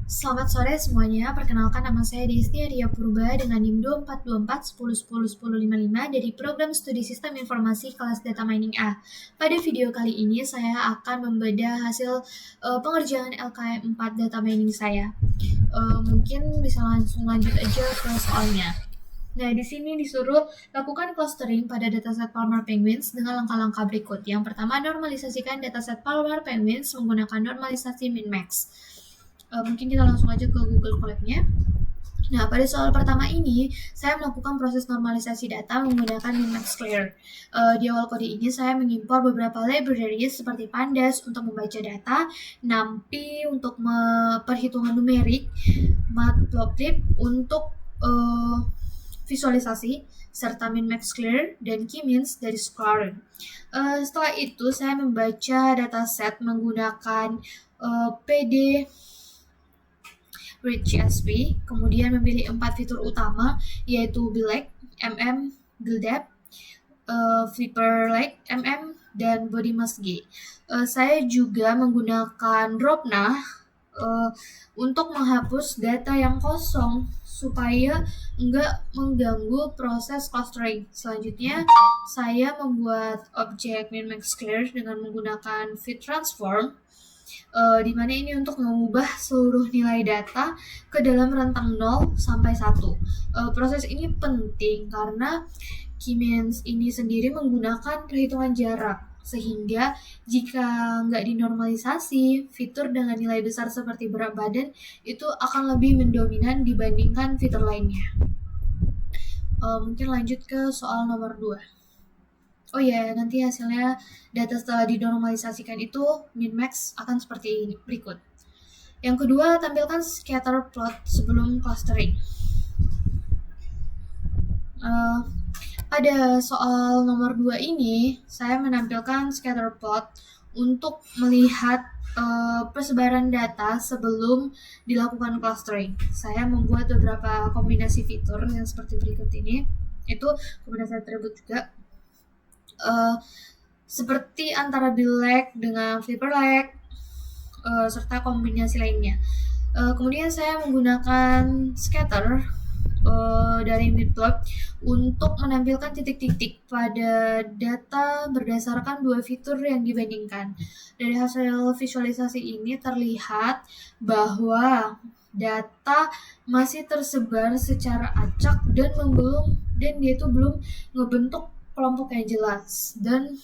Selamat sore semuanya, perkenalkan nama saya Desti Arya Purba dengan NIM 2424 10 10 10 55 dari Program Studi Sistem Informasi kelas Data Mining A. Pada video kali ini saya akan membedah hasil pengerjaan LKM 4 Data Mining saya. Mungkin bisa langsung lanjut aja ke soalnya. Nah, di sini disuruh lakukan clustering pada dataset Palmer Penguins dengan langkah-langkah berikut. Yang pertama, normalisasikan dataset Palmer Penguins menggunakan normalisasi min-max. Mungkin kita langsung aja ke Google Colab-nya. Nah, pada soal pertama ini, saya melakukan proses normalisasi data menggunakan min-max clear. Di awal kode ini, saya mengimpor beberapa libraries seperti Pandas untuk membaca data, NumPy untuk perhitungan numerik, Matplotlib untuk visualisasi, serta min-max clear dan key-means dari Scholar. Setelah itu, saya membaca dataset menggunakan PD Read CSV, kemudian memilih 4 fitur utama, yaitu Bilek, Build-Up, Flipper Like, dan Body Mask G. Saya juga menggunakan Dropna untuk menghapus data yang kosong supaya enggak mengganggu proses clustering. Selanjutnya, saya membuat objek min-max clear dengan menggunakan fit transform, di mana ini untuk mengubah seluruh nilai data ke dalam rentang 0 sampai 1. Proses ini penting karena key-means ini sendiri menggunakan perhitungan jarak, sehingga jika nggak dinormalisasi, fitur dengan nilai besar seperti berat badan itu akan lebih mendominan dibandingkan fitur lainnya. Mungkin lanjut ke soal nomor 2. Oh ya, nanti hasilnya data setelah dinormalisasikan itu min-max akan seperti berikut. Yang kedua, tampilkan scatter plot sebelum clustering. Pada soal nomor 2 ini, saya menampilkan scatter plot untuk melihat persebaran data sebelum dilakukan clustering. Saya membuat beberapa kombinasi fitur yang seperti berikut ini. Itu kombinasi atribut juga. Seperti antara Bilek dengan Flipperlike, serta kombinasi lainnya. Kemudian saya menggunakan scatter dari Matplotlib untuk menampilkan titik-titik pada data berdasarkan dua fitur yang dibandingkan. Dari hasil visualisasi ini terlihat bahwa data masih tersebar secara acak dan dia itu belum ngebentuk kelompok yang jelas, dan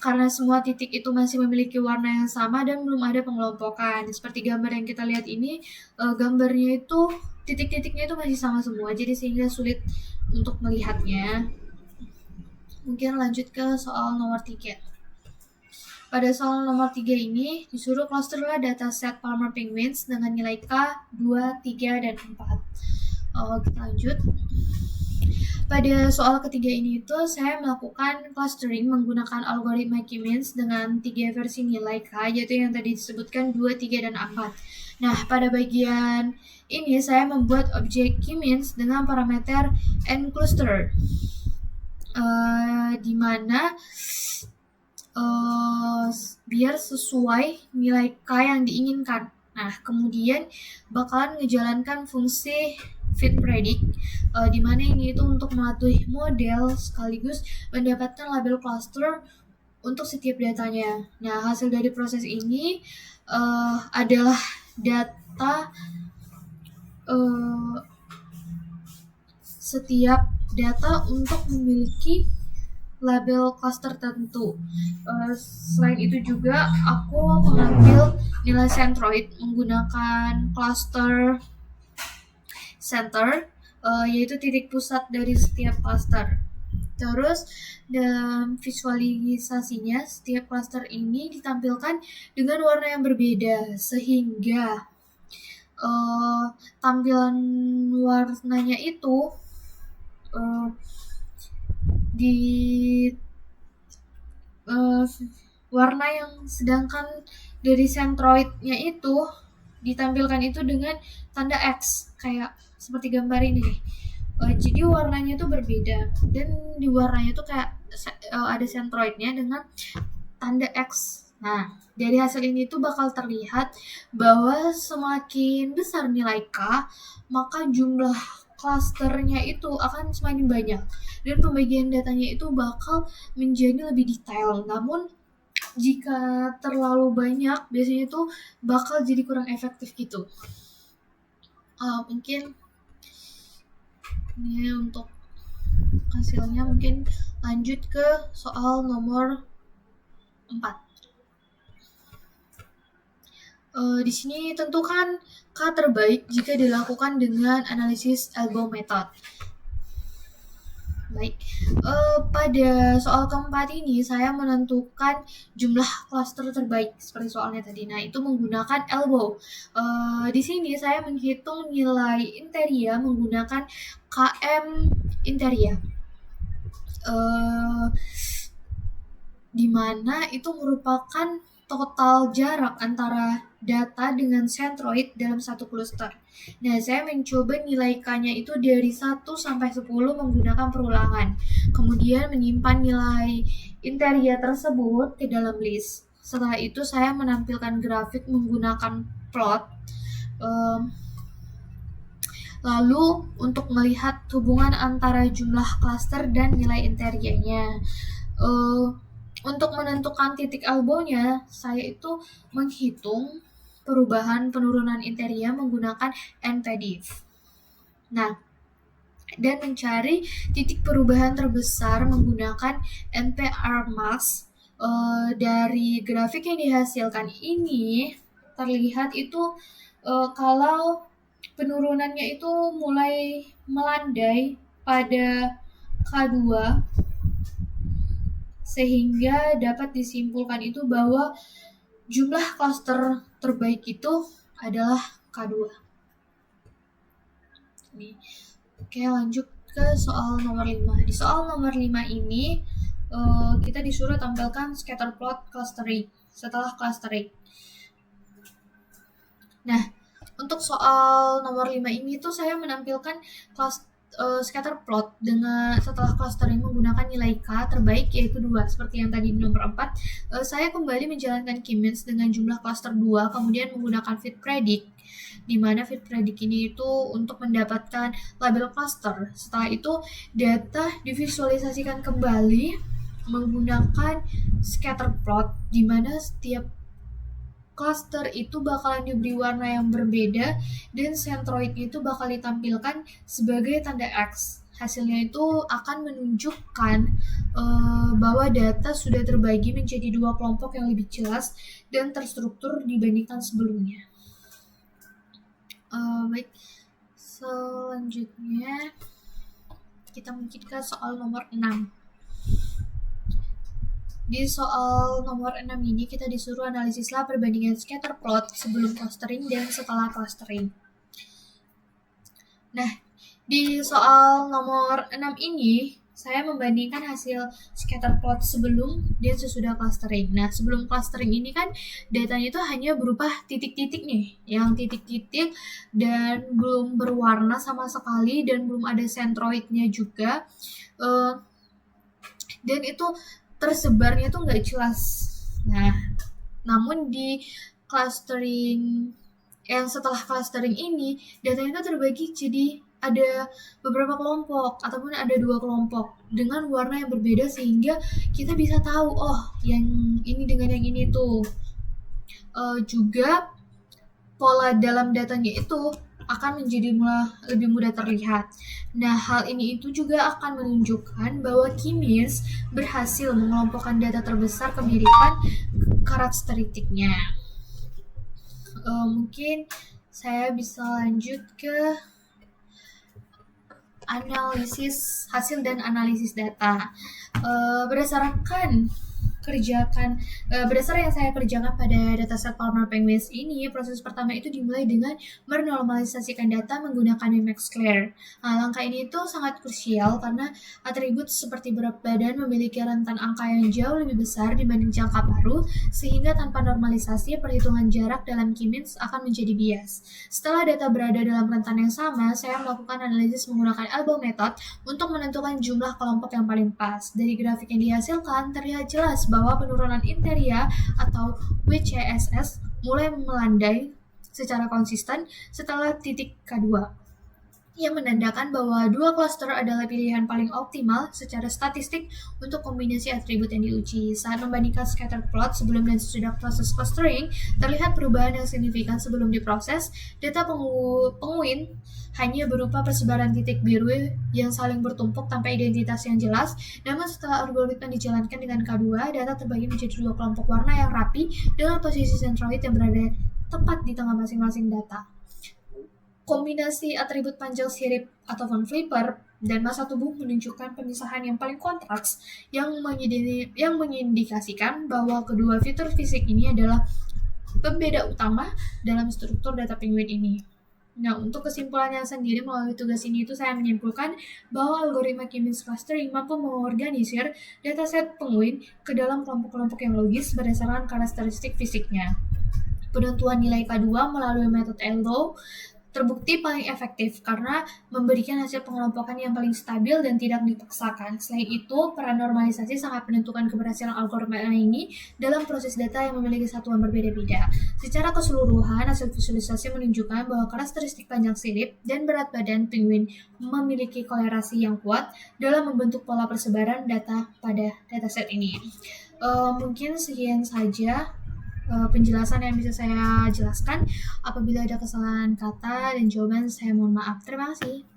karena semua titik itu masih memiliki warna yang sama dan belum ada pengelompokan. Seperti gambar yang kita lihat ini, gambarnya itu titik-titiknya itu masih sama semua, jadi sehingga sulit untuk melihatnya. Mungkin lanjut ke soal nomor 3. Pada soal nomor 3 ini, disuruh clusterlah dataset Palmer Penguins dengan nilai K, 2, 3, dan 4. Kita lanjut. Pada soal ketiga ini itu saya melakukan clustering menggunakan algoritma key-means dengan 3 versi nilai K, yaitu yang tadi disebutkan 2, 3, dan 4. Nah, pada bagian ini saya membuat objek key-means dengan parameter ncluster, di mana biar sesuai nilai K yang diinginkan. Nah, kemudian bakalan ngejalankan fungsi fit predict, di mana ini itu untuk melatih model sekaligus mendapatkan label cluster untuk setiap datanya. Nah, hasil dari proses ini adalah data setiap data untuk memiliki label cluster tertentu. Selain itu juga aku mengambil nilai centroid menggunakan cluster center, yaitu titik pusat dari setiap cluster. Terus dalam visualisasinya setiap cluster ini ditampilkan dengan warna yang berbeda, sehingga tampilan warnanya itu di warna yang sedangkan dari centroidnya itu ditampilkan itu dengan tanda X, kayak seperti gambar ini nih. Jadi warnanya itu berbeda, dan di warnanya itu kayak ada centroidnya dengan tanda X Nah, dari hasil ini tuh bakal terlihat bahwa semakin besar nilai K, maka jumlah klasternya itu akan semakin banyak dan pembagian datanya itu bakal menjadi lebih detail. Namun jika terlalu banyak, biasanya itu bakal jadi kurang efektif gitu. Mungkin ini untuk hasilnya. Mungkin lanjut ke soal nomor 4. Di sini tentukan K terbaik jika dilakukan dengan analisis elbow method. Baik, pada soal keempat ini saya menentukan jumlah klaster terbaik seperti soalnya tadi. Nah, itu menggunakan elbow. Di sini saya menghitung nilai interia menggunakan KM interia. Di mana itu merupakan total jarak antara data dengan centroid dalam satu cluster. Nah, saya mencoba nilai K-nya itu dari 1 sampai 10 menggunakan perulangan. Kemudian menyimpan nilai interia tersebut ke dalam list. Setelah itu saya menampilkan grafik menggunakan plot. Lalu untuk melihat hubungan antara jumlah cluster dan nilai interianya. Untuk menentukan titik elbow-nya, saya itu menghitung perubahan penurunan interia menggunakan NPDIF. Nah, dan mencari titik perubahan terbesar menggunakan NP-Argmax. Dari grafik yang dihasilkan ini terlihat itu kalau penurunannya itu mulai melandai pada K2, sehingga dapat disimpulkan itu bahwa jumlah klaster terbaik itu adalah K2. Oke, lanjut ke soal nomor 5. Di soal nomor 5 ini kita disuruh tampilkan scatter plot clustering setelah clustering. Nah, untuk soal nomor 5 ini tuh saya menampilkan scatter plot dengan setelah clustering menggunakan nilai K terbaik yaitu 2. Seperti yang tadi di nomor 4, saya kembali menjalankan K-means dengan jumlah cluster 2, kemudian menggunakan fit predict, di mana fit predict ini itu untuk mendapatkan label cluster. Setelah itu data divisualisasikan kembali menggunakan scatter plot, di mana setiap cluster itu bakalan diberi warna yang berbeda dan centroid itu bakal ditampilkan sebagai tanda X. Hasilnya itu akan menunjukkan bahwa data sudah terbagi menjadi 2 kelompok yang lebih jelas dan terstruktur dibandingkan sebelumnya. Baik, selanjutnya kita mungkin ke soal nomor 6. Di soal nomor 6 ini kita disuruh analisislah perbandingan scatter plot sebelum clustering dan setelah clustering. Nah, di soal nomor 6 ini saya membandingkan hasil scatter plot sebelum dan sesudah clustering. Nah, sebelum clustering ini kan datanya itu hanya berupa titik-titik nih, yang titik-titik dan belum berwarna sama sekali dan belum ada centroidnya juga. Dan itu tersebarnya tuh nggak jelas. Nah, namun di clustering yang setelah clustering ini datanya itu terbagi jadi ada beberapa kelompok ataupun ada 2 kelompok dengan warna yang berbeda sehingga kita bisa tahu yang ini dengan yang ini tuh. Juga pola dalam datanya itu akan menjadi lebih mudah terlihat. Nah, hal ini itu juga akan menunjukkan bahwa K-means berhasil mengelompokkan data terbesar kemiripan karakteristiknya. Mungkin saya bisa lanjut ke hasil dan analisis data. Berdasarkan yang saya kerjakan pada dataset Palmer Penguins ini, proses pertama itu dimulai dengan menormalisasikan data menggunakan Mimexclair. Nah, langkah ini itu sangat krusial karena atribut seperti berat badan memiliki rentan angka yang jauh lebih besar dibanding jangka paruh, sehingga tanpa normalisasi perhitungan jarak dalam K-means akan menjadi bias. Setelah data berada dalam rentan yang sama, saya melakukan analisis menggunakan elbow method untuk menentukan jumlah kelompok yang paling pas. Dari grafik yang dihasilkan terlihat jelas bahwa penurunan interia atau WCSS mulai melandai secara konsisten setelah titik K2, yang menandakan bahwa dua klaster adalah pilihan paling optimal secara statistik untuk kombinasi atribut yang diuji. Saat membandingkan scatter plot sebelum dan sesudah proses clustering, terlihat perubahan yang signifikan sebelum diproses. Data penguin hanya berupa persebaran titik biru yang saling bertumpuk tanpa identitas yang jelas. Namun setelah algoritma dijalankan dengan K2, data terbagi menjadi dua kelompok warna yang rapi dengan posisi sentroid yang berada tepat di tengah masing-masing data. Kombinasi atribut panjang sirip atau von Flipper dan massa tubuh menunjukkan pemisahan yang paling kontras yang mengindikasikan bahwa kedua fitur fisik ini adalah pembeda utama dalam struktur data penguin ini. Nah, untuk kesimpulannya sendiri melalui tugas ini saya menyimpulkan bahwa algoritma K-means clustering mampu mengorganisir dataset penguin ke dalam kelompok-kelompok yang logis berdasarkan karakteristik fisiknya. Penentuan nilai K2 melalui metode ELDO terbukti paling efektif karena memberikan hasil pengelompokan yang paling stabil dan tidak dipaksakan. Selain itu, peran normalisasi sangat menentukan keberhasilan algoritma ini dalam proses data yang memiliki satuan berbeda-beda. Secara keseluruhan, hasil visualisasi menunjukkan bahwa karakteristik panjang sirip dan berat badan penguin memiliki kolerasi yang kuat dalam membentuk pola persebaran data pada dataset ini. Mungkin sekian saja penjelasan yang bisa saya jelaskan. Apabila ada kesalahan kata dan jawaban, saya mohon maaf. Terima kasih.